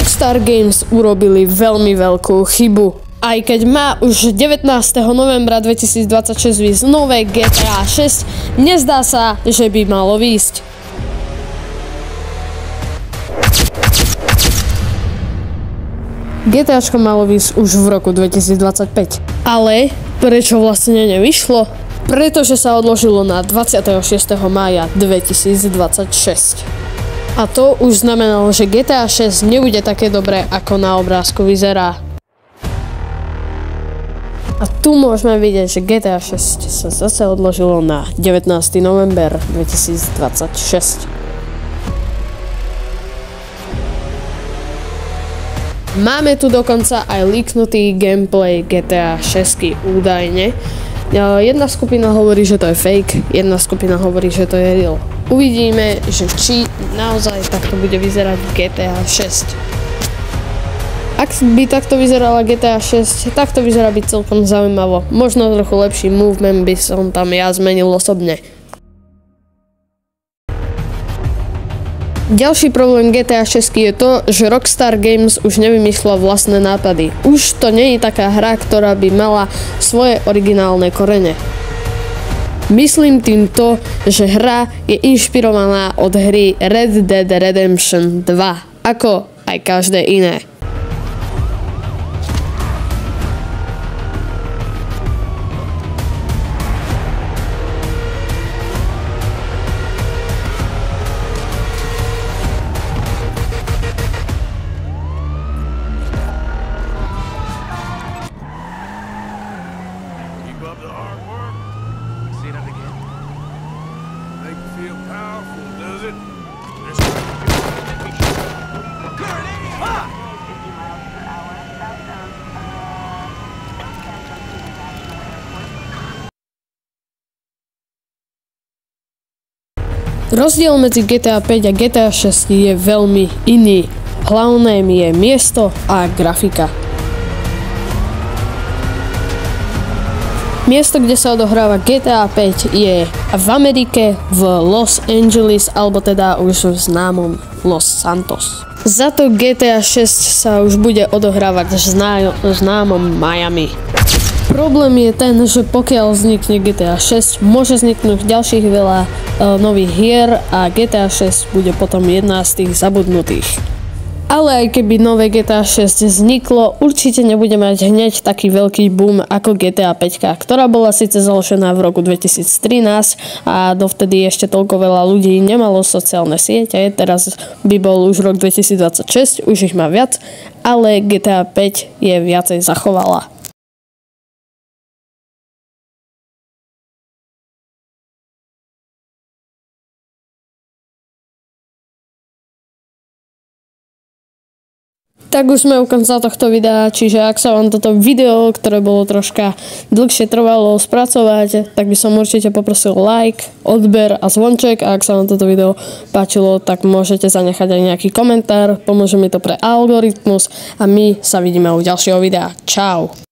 Rockstar Games urobili veľmi veľkú chybu. Aj keď má už 19. novembra 2026 výjsť nové GTA 6, nezdá sa, že by malo výjsť. GTAčko malo výjsť už v roku 2025. Ale prečo vlastne nevyšlo? Pretože sa odložilo na 26. mája 2026. A to už znamenalo, že GTA 6 nebude také dobré, ako na obrázku vyzerá. A tu môžeme vidieť, že GTA 6 sa zase odložilo na 19. november 2026. Máme tu dokonca aj leaknutý gameplay GTA 6 údajne. Jedna skupina hovorí, že to je fake, jedna skupina hovorí, že to je real. Uvidíme, že či naozaj takto bude vyzerať GTA 6. Ak by takto vyzerala GTA 6, tak to vyzerá byť celkom zaujímavo. Možno trochu lepší movement by som tam ja zmenil osobne. Ďalší problém GTA 6 je to, že Rockstar Games už nevymýšľa vlastné nápady. Už to nie je taká hra, ktorá by mala svoje originálne korene. Myslím tým to, že hra je inšpirovaná od hry Red Dead Redemption 2, ako aj každé iné. Rozdiel medzi GTA 5 a GTA 6 je veľmi iný. Hlavné je miesto a grafika. Miesto, kde sa odohráva GTA 5 je v Amerike, v Los Angeles, alebo teda už v známom Los Santos. Za to GTA 6 sa už bude odohrávať v známom Miami. Problém je ten, že pokiaľ vznikne GTA 6, môže vzniknúť ďalších veľa nových hier a GTA 6 bude potom jedna z tých zabudnutých. Ale aj keby nové GTA 6 vzniklo, určite nebude mať hneď taký veľký boom ako GTA 5, ktorá bola síce založená v roku 2013 a dovtedy ešte toľko veľa ľudí nemalo sociálne siete, teraz by bol už rok 2026, už ich má viac, ale GTA 5 je viacej zachovala. Tak už sme u konca tohto videa, čiže ak sa vám toto video, ktoré bolo troška dlhšie trvalo spracovať, tak by som určite poprosil like, odber a zvonček, a ak sa vám toto video páčilo, tak môžete zanechať aj nejaký komentár, pomôže mi to pre algoritmus a my sa vidíme u ďalšieho videa. Čau!